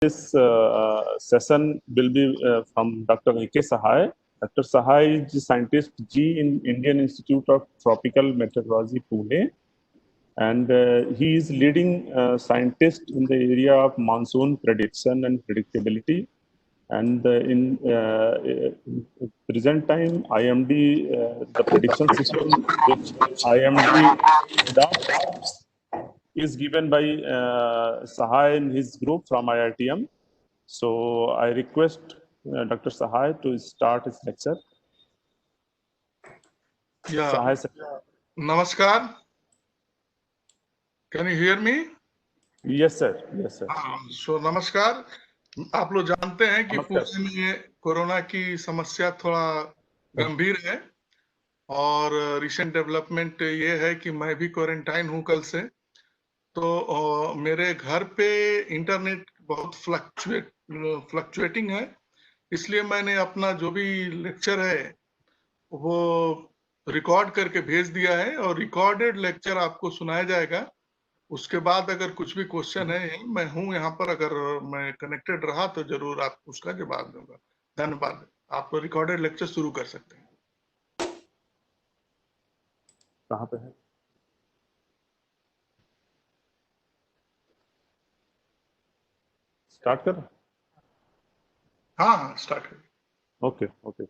This session will be from Dr. A.K. Sahai. Dr. Sahai is the scientist G in Indian Institute of Tropical Meteorology, Pune, and he is leading scientist in the area of monsoon prediction and predictability. And in present time, IMD, the prediction system which IMD adopts is given by Sahai and his group from IITM. So I request Dr. Sahai to start his lecture. Yeah. Sahai sir. Namaskar. Can you hear me? Yes, sir. Yes, sir. So नमस्कार. आप लोग जानते हैं कि नमस्कार। पुणे में corona की समस्या थोड़ा गंभीर है और रिसेंट डेवलपमेंट ये है कि मैं भी क्वारंटाइन हूँ कल से, तो मेरे घर पे इंटरनेट बहुत फ्लक्चुएटिंग है, इसलिए मैंने अपना जो भी लेक्चर है वो रिकॉर्ड करके भेज दिया है और रिकॉर्डेड लेक्चर आपको सुनाया जाएगा। उसके बाद अगर कुछ भी क्वेश्चन है, मैं हूं यहाँ पर, अगर मैं कनेक्टेड रहा तो जरूर आप उसका जवाब दूंगा। धन्यवाद। आप रिकॉर्डेड लेक्चर शुरू कर सकते हैं। कहाँ पे है? स्टार्ट कर? हाँ, स्टार्ट कर। Okay okay.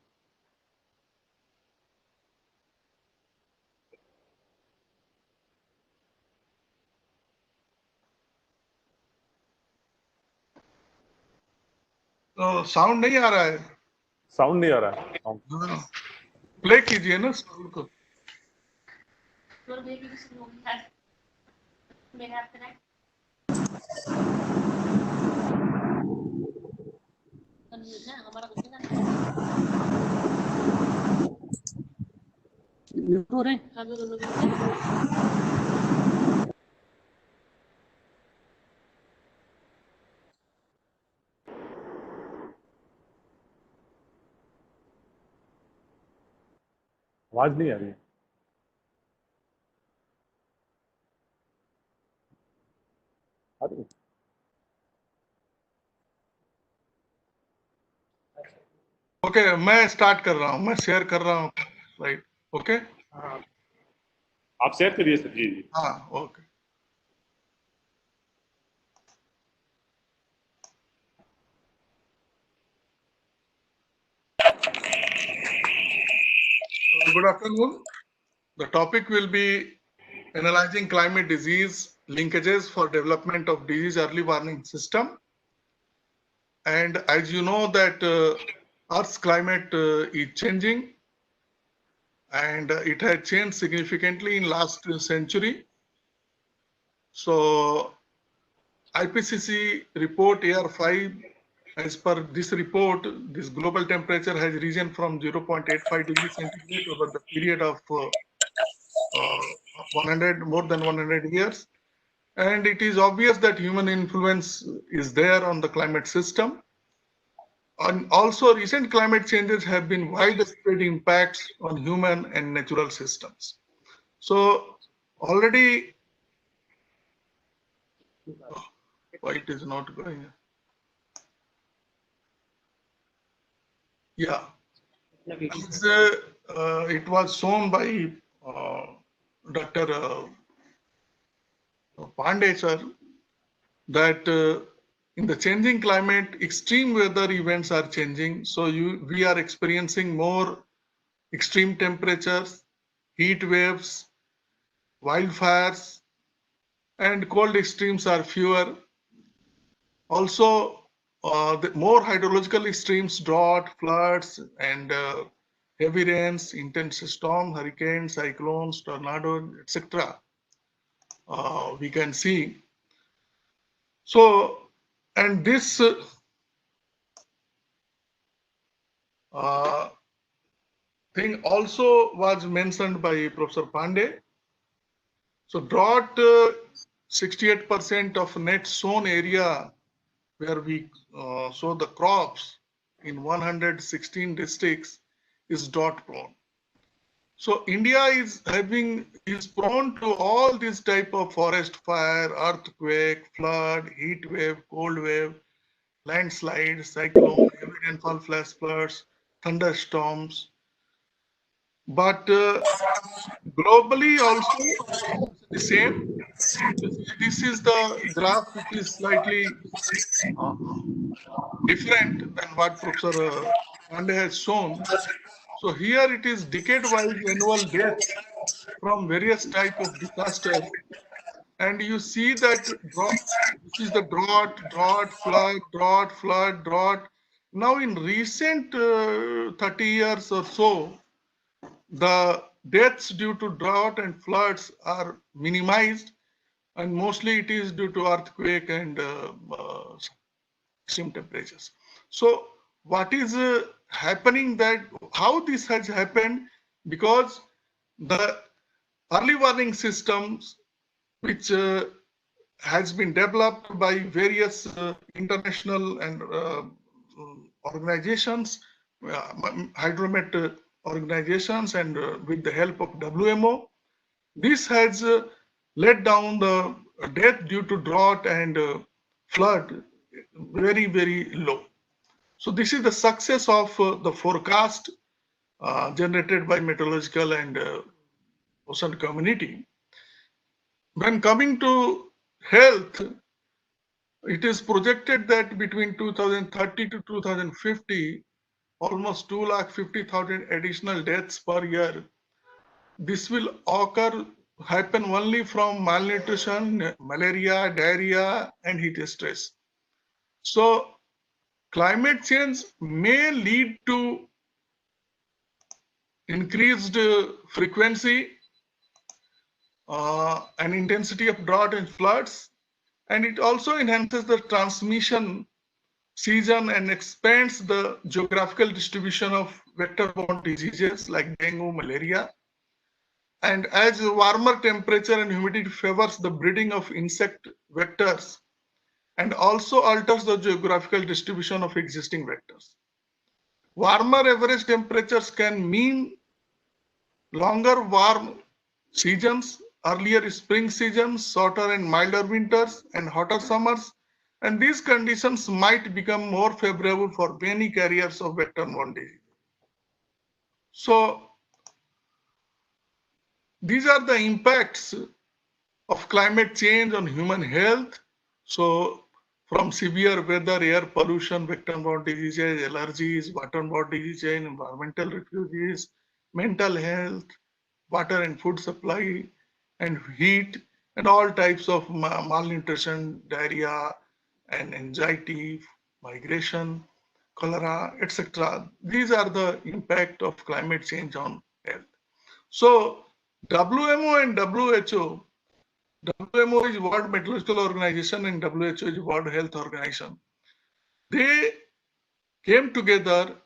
तो साउंड नहीं आ रहा है? साउंड नहीं आ रहा है। प्ले कीजिए ना साउंड को। आवाज नहीं आ रही है। आ रही है? ओके, मैं स्टार्ट कर रहा हूँ, मैं शेयर कर रहा हूँ स्लाइड। ओके, आप शेयर करिए सर जी। हाँ, okay. Good afternoon. The topic will be analyzing climate disease linkages for development of disease early warning system. And as you know that Earth's climate is changing, and it had changed significantly in last century. So IPCC report AR5, as per this report, this global temperature has risen from 0.85 degrees centigrade over the period of 100, more than 100 years. And it is obvious that human influence is there on the climate system. And also recent climate changes have been widespread impacts on human and natural systems. So already, why it is not going? Yeah, it was shown by Dr. Pandey sir that in the changing climate, extreme weather events are changing. So we are experiencing more extreme temperatures, heat waves, wildfires, and cold extremes are fewer. Also, the more hydrological extremes, drought, floods, and heavy rains, intense storm, hurricanes, cyclones, tornadoes, etc. We can see. So, and this thing also was mentioned by Professor Pandey. So drought, 68% of net sown area where we sow the crops in 116 districts is drought prone. So India is prone to all these type of forest fire, earthquake, flood, heat wave, cold wave, landslides, cyclone, heavy rainfall, flash floods, thunderstorms. But globally also the same. This is the graph which is slightly uh, different than what Professor Pandey has shown. So here it is decade-wise annual deaths from various type of disasters, and you see that this is the drought. Now in recent 30 years or so, the deaths due to drought and floods are minimized, and mostly it is due to earthquake and extreme temperatures. So what is happening, that how this has happened? Because the early warning systems which has been developed by various international and organizations, hydromet organizations, and with the help of WMO, this has let down the death due to drought and flood very, very low. So this is the success of the forecast generated by meteorological and ocean community. When coming to health, it is projected that between 2030 to 2050, almost 250,000 additional deaths per year. This will happen only from malnutrition, malaria, diarrhea, and heat stress. So climate change may lead to increased frequency and intensity of drought and floods, and it also enhances the transmission season and expands the geographical distribution of vector-borne diseases like dengue, malaria. And as warmer temperature and humidity favors the breeding of insect vectors and also alters the geographical distribution of existing vectors. Warmer average temperatures can mean longer warm seasons, earlier spring seasons, shorter and milder winters, and hotter summers. And these conditions might become more favorable for many carriers of vector-borne disease. So these are the impacts of climate change on human health. So from severe weather, air pollution, vector-borne diseases, allergies, water-borne diseases, environmental refugees, mental health, water and food supply, and heat, and all types of malnutrition, diarrhea, and anxiety, migration, cholera, etc. These are the impact of climate change on health. So WMO and WHO, WMO is World Meteorological Organization and WHO is World Health Organization. They came together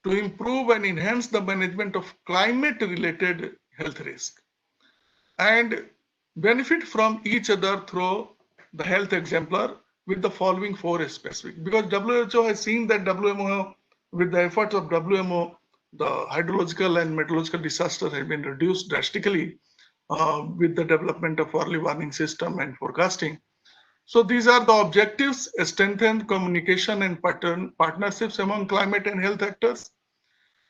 to improve and enhance the management of climate-related health risk and benefit from each other through the health exemplar with the following four specific. Because WHO has seen that WMO, with the efforts of WMO, the hydrological and meteorological disasters have been reduced drastically with the development of early warning system and forecasting. So these are the objectives: strengthen communication and partnerships among climate and health actors.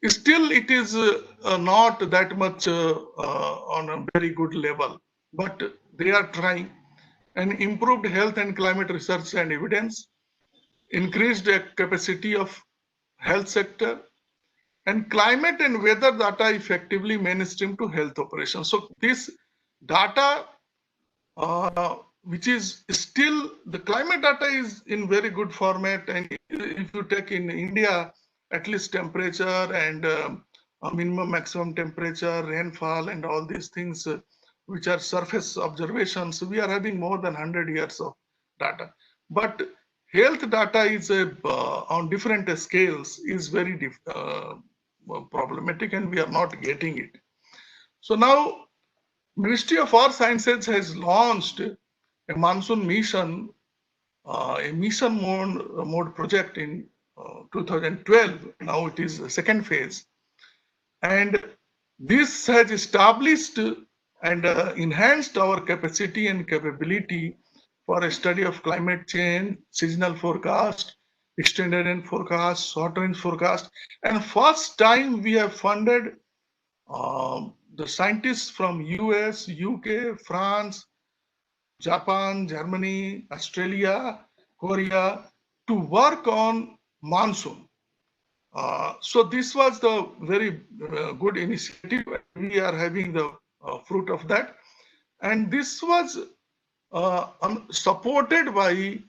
Still, it is not that much on a very good level, but they are trying. And improved health and climate research and evidence, increased capacity of health sector, and climate and weather data effectively mainstream to health operations. So this data, which is still, the climate data is in very good format, and if you take in India, at least temperature and minimum maximum temperature, rainfall, and all these things which are surface observations, we are having more than 100 years of data. But health data is on different scales is very problematic, and we are not getting it. So now Ministry of Earth Sciences has launched a monsoon mission, a mission mode project in 2012. Now it is the second phase, and this has established and enhanced our capacity and capability for a study of climate change, seasonal forecast, extended range forecast, short range forecast, and first time we have funded the scientists from US, UK, France, Japan, Germany, Australia, Korea to work on monsoon. So this was the very good initiative. We are having the fruit of that. And this was supported by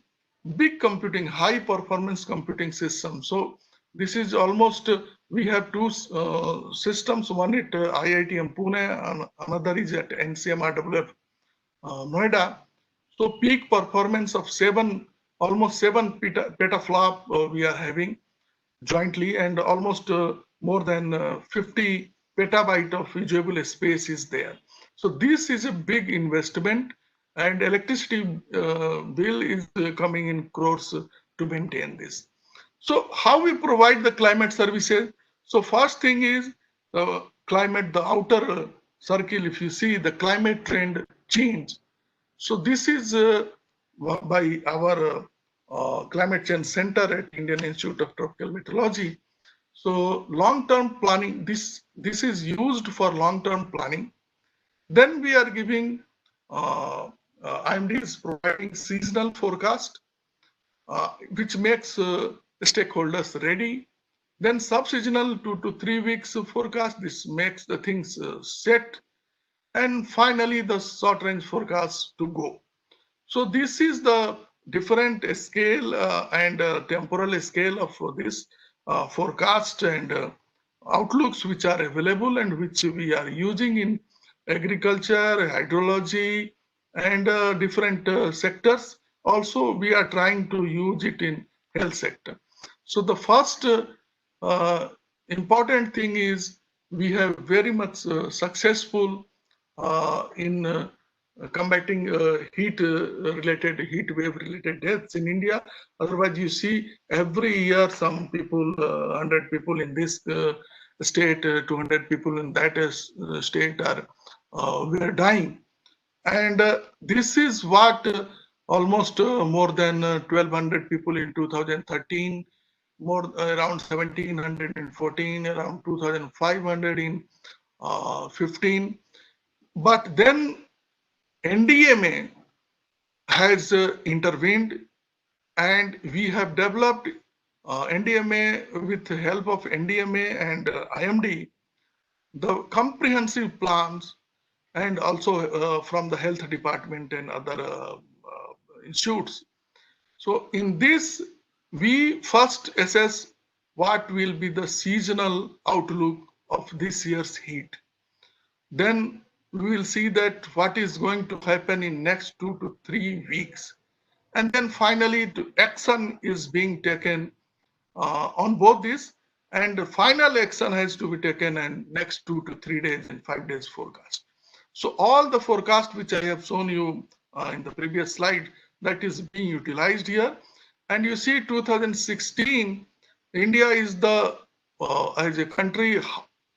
big computing, high performance computing system. So this is almost, we have two systems, one at IITM Pune and another is at NCMRWF Noida. So peak performance of almost 7 petaflop we are having jointly, and almost more than 50 petabyte of usable space is there. So this is a big investment, and electricity bill is coming in crores to maintain this. So how we provide the climate services? So first thing is climate, the outer circle, if you see the climate trend change. So this is by our Climate Change Center at Indian Institute of Tropical Meteorology. So long-term planning, this is used for long-term planning. Then we are giving, IMD is providing seasonal forecast, which makes stakeholders ready. Then sub-seasonal 2 to 3 weeks forecast, this makes the things set. And finally, the short range forecast to go. So this is the different scale and temporal scale of this forecast and outlooks which are available and which we are using in agriculture, hydrology, and different sectors. Also, we are trying to use it in health sector. So the first important thing is we have very much successful in combating heat wave related deaths in India. Otherwise, you see every year some people, 100 people in this state, 200 people in that state are were dying. And this is what almost more than 1,200 people in 2013, more around 1,714, around 2,500 in 15. But then NDMA has intervened, and we have developed NDMA with the help of NDMA and IMD, the comprehensive plans, and also from the health department and other institutes. So in this, we first assess what will be the seasonal outlook of this year's heat. Then we will see that what is going to happen in next 2 to 3 weeks. And then finally, action is being taken on both this, and the final action has to be taken in next 2 to 3 days and 5 days forecast. So all the forecast which I have shown you in the previous slide, that is being utilized here. And you see 2016, India is the, as a country,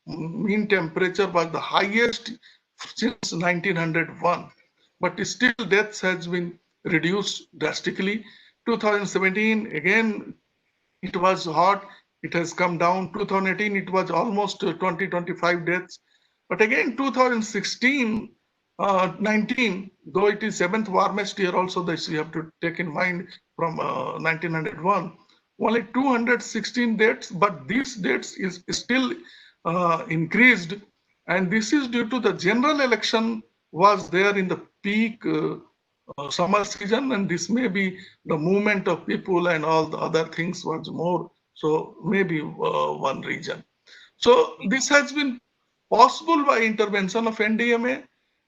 mean temperature was the highest since 1901, but still deaths has been reduced drastically. 2017, again, it was hot, it has come down. 2018, it was almost 20-25 deaths. But again, 2016, 19, though it is 7th warmest year also, this you have to take in mind from 1901, only 216 deaths, but these deaths is still increased. And this is due to the general election was there in the peak summer season, and this may be the movement of people and all the other things was more. So maybe one region. So this has been possible by intervention of NDMA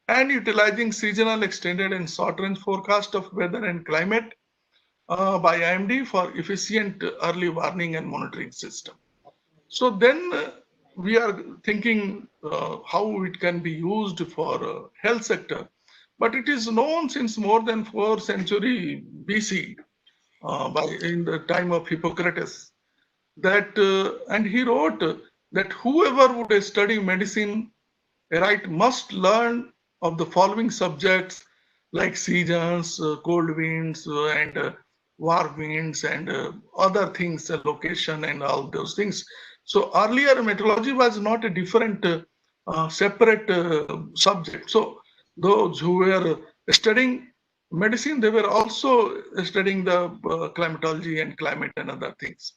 and utilizing seasonal, extended and short range forecast of weather and climate by IMD for efficient early warning and monitoring system. So then we are thinking how it can be used for health sector, but it is known since more than 4th century BC in the time of Hippocrates that, and he wrote that whoever would study medicine, right, must learn of the following subjects like seasons, cold winds, and war winds and other things, location and all those things. So earlier meteorology was not a different separate subject. So those who were studying medicine, they were also studying the climatology and climate and other things.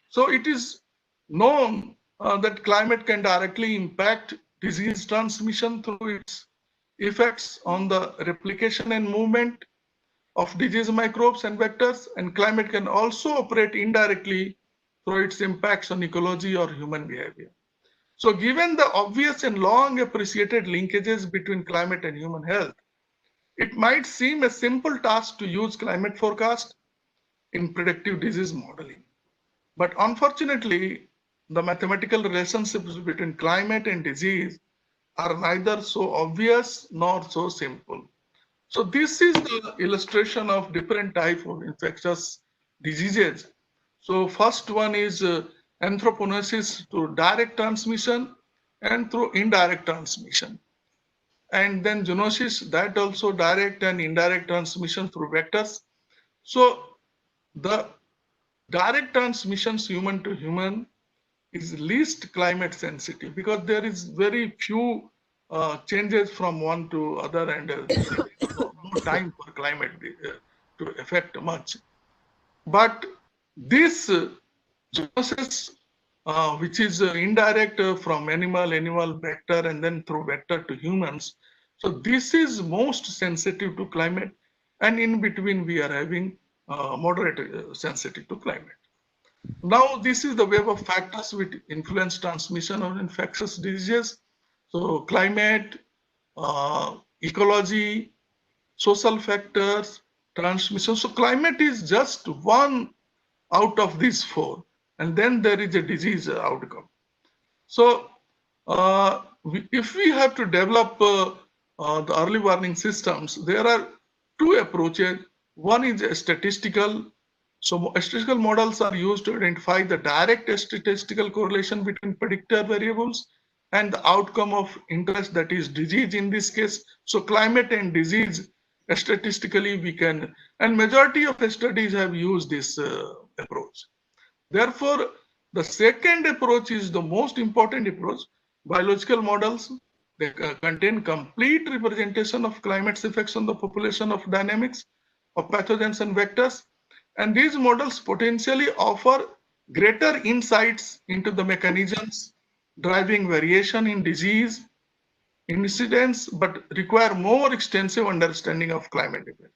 So it is known that climate can directly impact disease transmission through its effects on the replication and movement of disease microbes and vectors, and climate can also operate indirectly through its impacts on ecology or human behavior. So given the obvious and long appreciated linkages between climate and human health, it might seem a simple task to use climate forecast in predictive disease modeling. But unfortunately, the mathematical relationships between climate and disease are neither so obvious nor so simple. So this is the illustration of different types of infectious diseases. So first one is anthroponosis through direct transmission and through indirect transmission. And then zoonosis, that also direct and indirect transmission through vectors. So the direct transmissions human to human is least climate sensitive because there is very few changes from one to other and no time for climate to affect much. But this zoonosis, which is indirect from animal vector and then through vector to humans. So this is most sensitive to climate, and in between we are having moderate sensitive to climate. Now this is the web of factors which influence transmission of infectious diseases. So climate, ecology, social factors, transmission. So climate is just one out of these four, and then there is a disease outcome. So if we have to develop the early warning systems, there are two approaches. One is a statistical. So statistical models are used to identify the direct statistical correlation between predictor variables and the outcome of interest, that is disease in this case. So climate and disease, statistically we can, and majority of studies have used this approach. Therefore, the second approach is the most important approach. Biological models, they contain complete representation of climate's effects on the population of dynamics of pathogens and vectors. And these models potentially offer greater insights into the mechanisms driving variation in disease incidence, but require more extensive understanding of climate effects.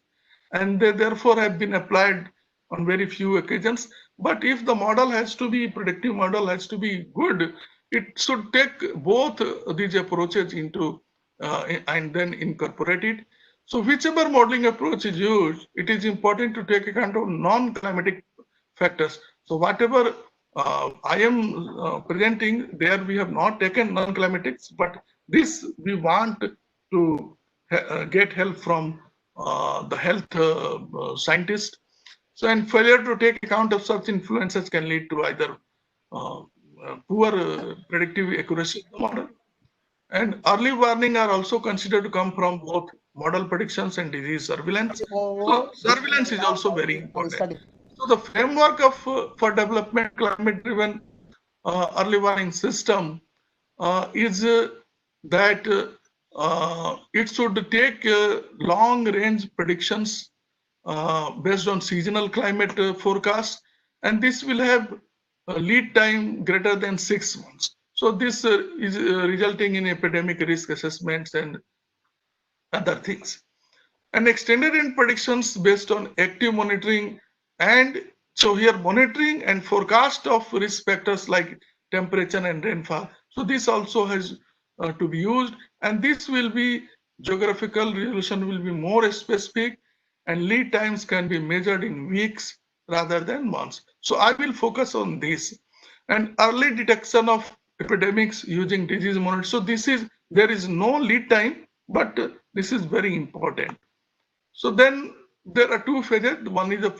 And they therefore have been applied on very few occasions. But if the model has to be, predictive model has to be good, it should take both these approaches into and then incorporate it. So whichever modeling approach is used, it is important to take account of non-climatic factors. So whatever I am presenting, there we have not taken non-climatics, but this we want to get help from the health scientist. So, and failure to take account of such influences can lead to either poor predictive accuracy of the model. And early warning are also considered to come from both model predictions and disease surveillance. So surveillance is also very important. So the framework of for development climate-driven early warning system is that it should take long-range predictions based on seasonal climate forecast, and this will have a lead time greater than 6 months. So this is resulting in epidemic risk assessments and other things. And extended range predictions based on active monitoring, and so here monitoring and forecast of risk factors like temperature and rainfall. So this also has to be used, and this will be geographical resolution will be more specific, and lead times can be measured in weeks rather than months. So I will focus on this. And early detection of epidemics using disease monitoring. So this is, there is no lead time, but this is very important. So then there are two phases. One is the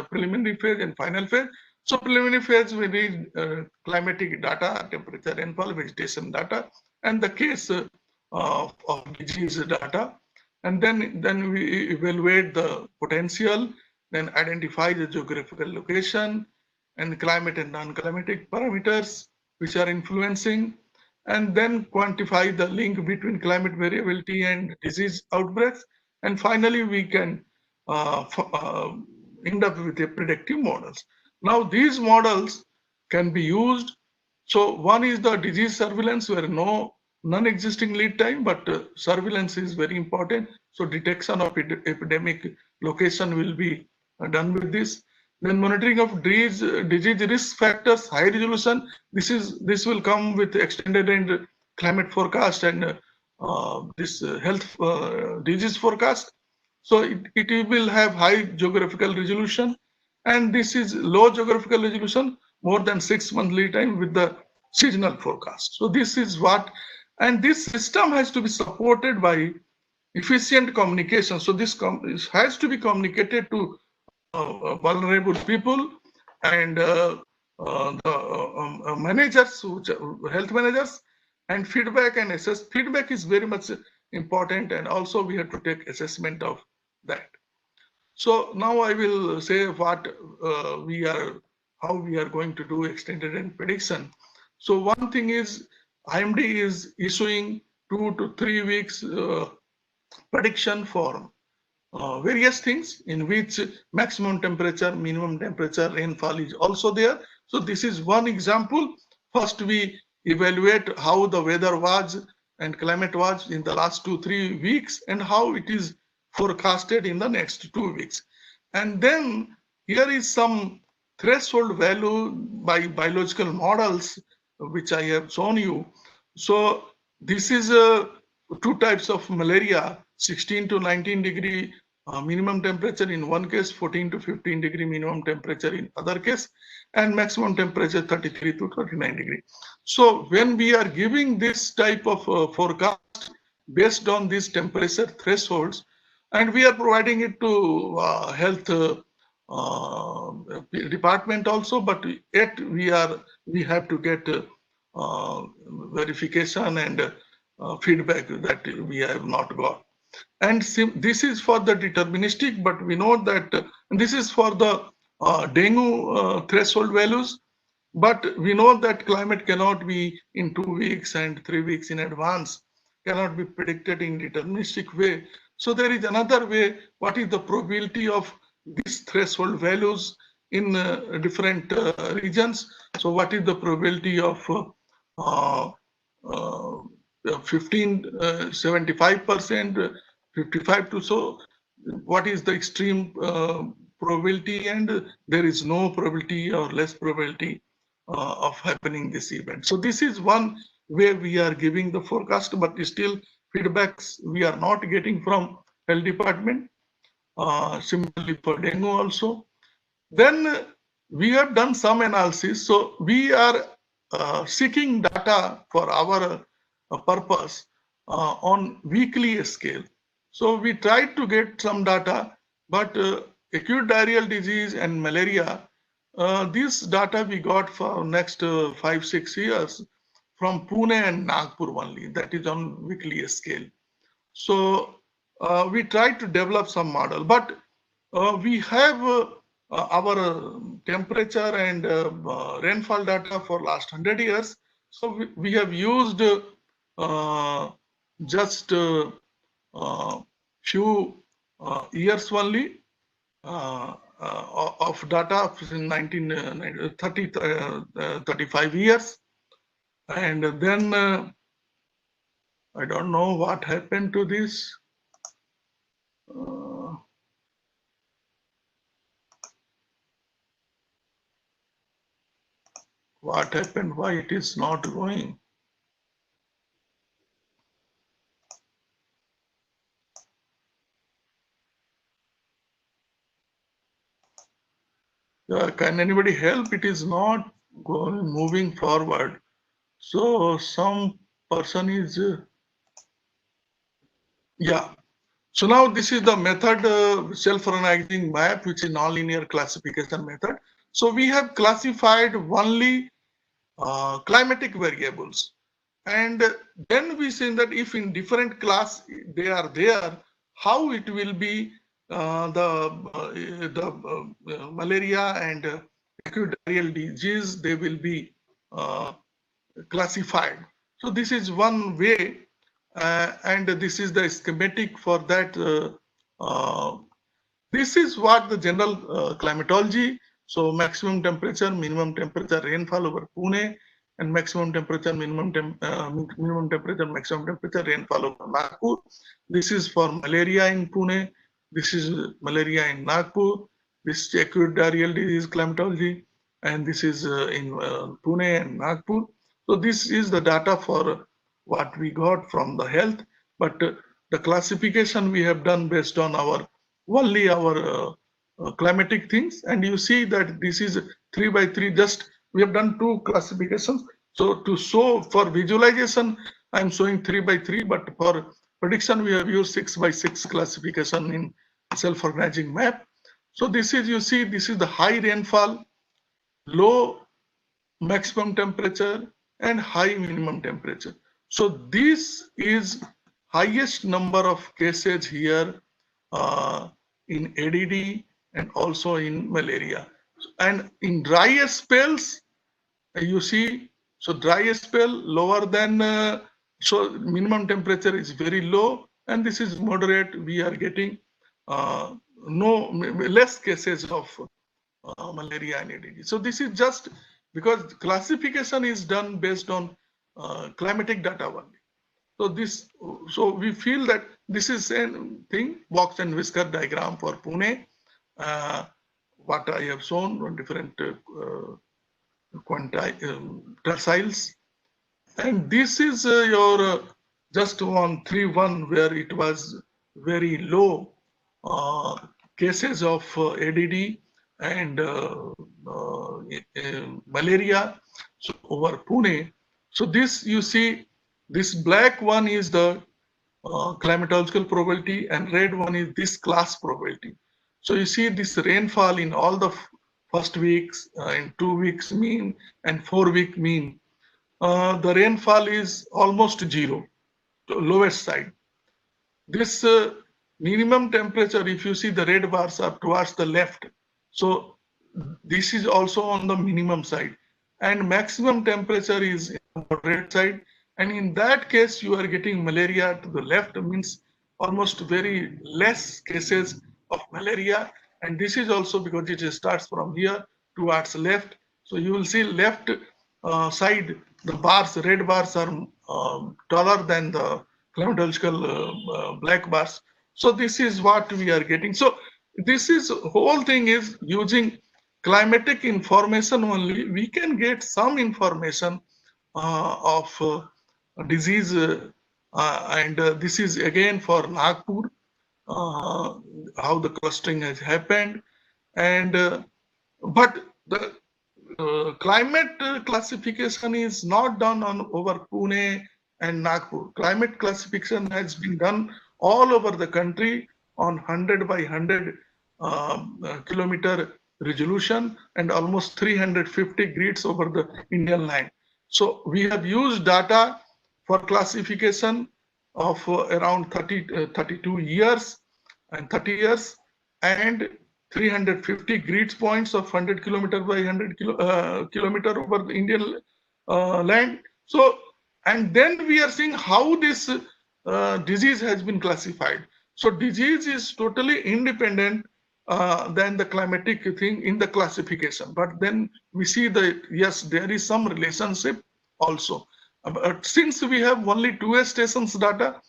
preliminary phase and final phase. So preliminary phase we need climatic data, temperature, rainfall, vegetation data, and the case of disease data. And then we evaluate the potential, then identify the geographical location and climate and non-climatic parameters which are influencing, and then quantify the link between climate variability and disease outbreaks. And finally, we can end up with a predictive models. Now, these models can be used. So one is the disease surveillance, where non-existing lead time, but surveillance is very important. So detection of epidemic location will be done with this. Then monitoring of disease risk factors, high resolution. This will come with extended range climate forecast and this health disease forecast. So it will have high geographical resolution, and this is low geographical resolution, more than 6 month lead time with the seasonal forecast. So this is what, and this system has to be supported by efficient communication. So this has to be communicated to vulnerable people and the managers, health managers, and feedback and assess. Feedback is very much important, and also we have to take assessment of that. So now I will say what how we are going to do extended range prediction. So one thing is IMD is issuing 2 to 3 weeks prediction for various things, in which maximum temperature, minimum temperature, rainfall is also there. So this is one example. First, we evaluate how the weather was and climate was in the last 2-3 weeks, and how it is forecasted in the next 2 weeks. And then here is some threshold value by biological models, which I have shown you. So this is 2 types of malaria: 16 to 19 degree minimum temperature in one case, 14 to 15 degree minimum temperature in other case, and maximum temperature 33 to 39 degree. So when we are giving this type of forecast based on these temperature thresholds, and we are providing it to health department also, but yet we have to get verification and feedback that we have not got. And this is for the deterministic, but we know that this is for the dengue threshold values, but we know that climate cannot be in 2 weeks and 3 weeks in advance, cannot be predicted in deterministic way. So there is another way. What is the probability of these threshold values in different regions? So what is the probability of 75%, 55 to, so what is the extreme probability, and there is no probability or less probability of happening this event. So this is one way we are giving the forecast, but still feedbacks we are not getting from health department. Similarly for dengue also. Then we have done some analysis. So we are seeking data for our purpose on weekly scale. So we tried to get some data, but acute diarrheal disease and malaria, this data we got for next 5-6 years from Pune and Nagpur only, that is on weekly scale. So we tried to develop some model, but we have our temperature and rainfall data for last 100 years. So we have used just few years only of data in 35 years. And then I don't know what happened to this. What happened? Why it is not going? Can anybody help? It is not going, moving forward. So some person is, yeah. So now this is the method, self-organizing map, which is nonlinear classification method. So we have classified only climatic variables. And then we say that if in different class they are there, how it will be the malaria and acute diarrheal disease, they will be classified. So this is one way, and this is the schematic for that. This is what the general climatology. So maximum temperature, minimum temperature, rainfall over Pune, and maximum temperature, minimum temperature, maximum temperature, rainfall over Nagpur. This is for malaria in Pune. This is malaria in Nagpur. This is acute diarrheal disease climatology, and this is in Pune and Nagpur. So this is the data for what we got from the health, but the classification we have done based on our only our climatic things, and you see that this is 3 by 3. Just we have done 2 classifications. So to show for visualization, I am showing 3 by 3, but for prediction we have used 6 by 6 classification in self-organizing map. So this is, you see, this is the high rainfall, low maximum temperature, and high minimum temperature. So this is highest number of cases here in ADD and also in malaria. And in dry spells, you see, so dry spell lower than, so minimum temperature is very low, and this is moderate. We are getting less cases of malaria and ADD. So this is just because classification is done based on climatic data only. So we feel that this is same thing, box and whisker diagram for Pune. What I have shown on different terciles, and this is your just 131 where it was very low cases of ADD and malaria, so over Pune. So this, you see, this black one is the climatological probability, and red one is this class probability. So you see this rainfall in all the first weeks, in 2 weeks mean and 4-week mean. The rainfall is almost 0, to lowest side. This minimum temperature, if you see the red bars are towards the left, so this is also on the minimum side, and maximum temperature is in the moderate side. And in that case, you are getting malaria to the left, means almost very less cases of malaria. And this is also because it starts from here towards left. So you will see left side, the bars, red bars are taller than the climatological black bars. So this is what we are getting. So this is whole thing is using climatic information only. We can get some information of disease, and this is again for Nagpur, how the clustering has happened, and but the climate classification is not done on over Pune and Nagpur. Climate classification has been done all over the country on 100 by 100 kilometer resolution and almost 350 grids over the Indian land. So we have used data for classification of around 32 years and 30 years and 350 grid points of 100 kilometer by 100 kilometer over the Indian land. So, and then we are seeing how this disease has been classified. So disease is totally independent than the climatic thing in the classification. But then we see that, yes, there is some relationship also. But since we have only 2 stations data,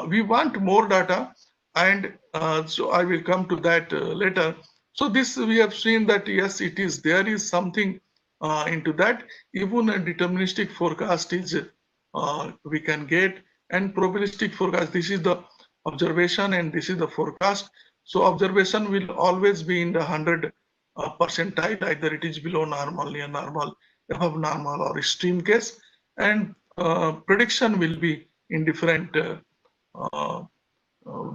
we want more data, and so I will come to that later. So this we have seen that yes, it is, there is something into that. Even a deterministic forecast is we can get, and probabilistic forecast. This is the observation and this is the forecast. So observation will always be in the 100 percentile, either it is below normal, near normal, above normal, or extreme case, and prediction will be in different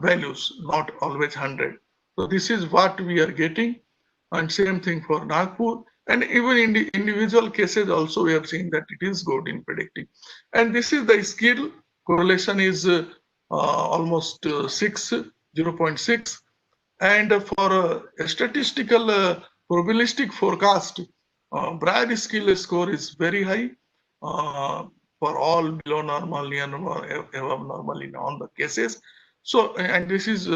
values, not always 100. So this is what we are getting, and same thing for Nagpur, and even in the individual cases also we have seen that it is good in predicting. And this is the skill correlation is almost 0.6, And for a statistical probabilistic forecast, Bragg skill score is very high for all below normal, near normal, above normal in all the cases. So, and this is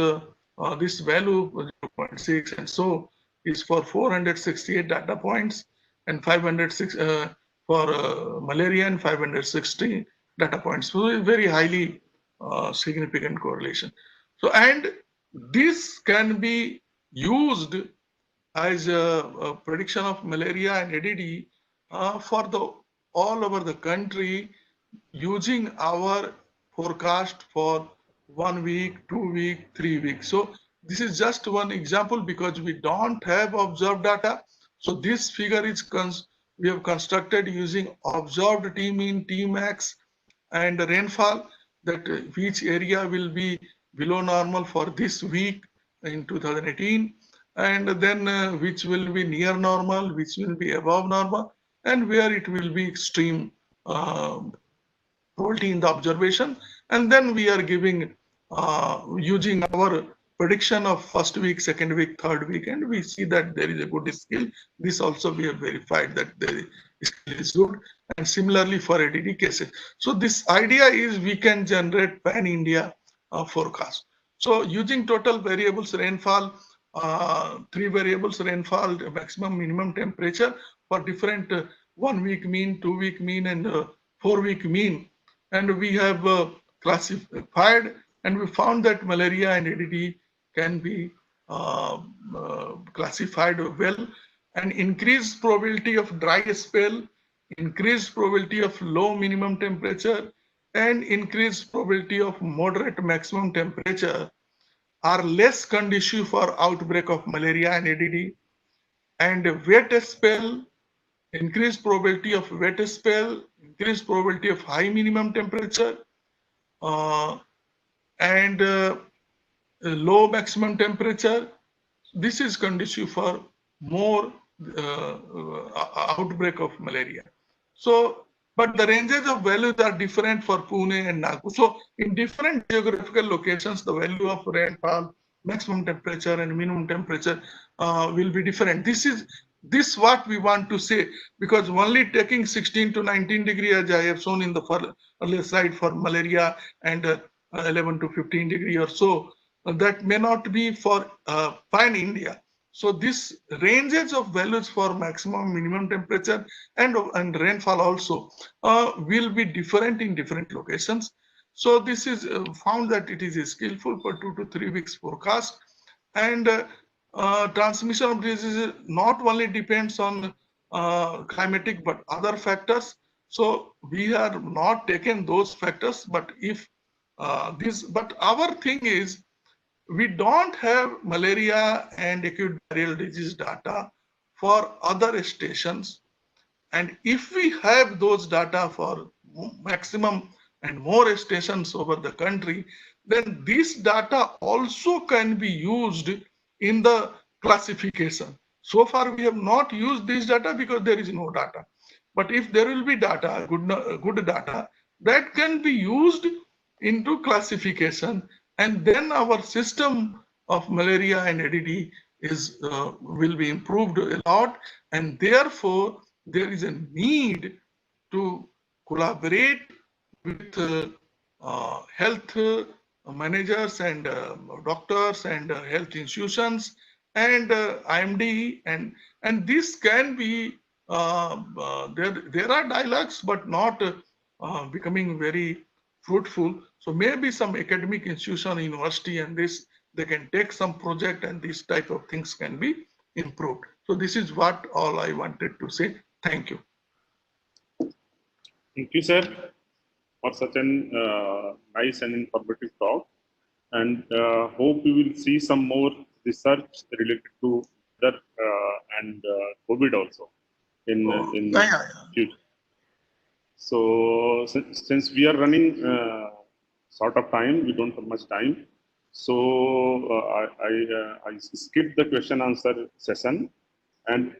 this value 0.6, and so is for 468 data points and 506 for malaria and 560 data points. So, it's very highly significant correlation. So, and this can be used as a prediction of malaria and ADD for the all over the country using our forecast for 1 week, 2 week, 3 weeks. So this is just one example because we don't have observed data. So this figure is we have constructed using observed T mean, T max, and rainfall, that which area will be below normal for this week in 2018, and then which will be near normal, which will be above normal, and where it will be extreme probability in the observation. And then we are giving using our prediction of first week, second week, third week, and we see that there is a good skill. This also we have verified that the skill is good, and similarly for ADD cases. So this idea is we can generate pan-India forecast. So using total variables rainfall, 3 variables rainfall, maximum minimum temperature for different 1 week mean, 2 week mean, and 4 week mean, and we have classified, and we found that malaria and ADD can be classified well, and increased probability of dry spell, increased probability of low minimum temperature, and increased probability of moderate maximum temperature are less conducive for outbreak of malaria and ADD. And wet spell, increased probability of wet spell, increased probability of high minimum temperature, and low maximum temperature. This is conducive for more outbreak of malaria. So, but the ranges of values are different for Pune and Nagpur. So, in different geographical locations, the value of rainfall, maximum temperature, and minimum temperature will be different. This what we want to say, because only taking 16 to 19 degree, as I have shown in the earlier slide, for malaria, and 11 to 15 degree or so, that may not be for pan-India. So this ranges of values for maximum minimum temperature and rainfall also will be different in different locations. So this is found that it is skillful for 2 to 3 weeks forecast, and transmission of disease not only depends on climatic but other factors. So we are not taken those factors, but if but our thing is, we don't have malaria and acute diarrheal disease data for other stations. And if we have those data for maximum and more stations over the country, then this data also can be used in the classification. So far, we have not used this data because there is no data. But if there will be data, good data, that can be used into classification, and then our system of malaria and ADD is will be improved a lot, and therefore there is a need to collaborate with health managers and doctors and health institutions and IMD, and this can be there are dialogues but not becoming very fruitful. So maybe some academic institution, university, and this, they can take some project, and these type of things can be improved. So this is what all I wanted to say. Thank you. Thank you, sir, for such an nice and informative talk. And hope we will see some more research related to weather and COVID also in future. So since we are running short of time, we don't have much time. So I skipped the question answer session, and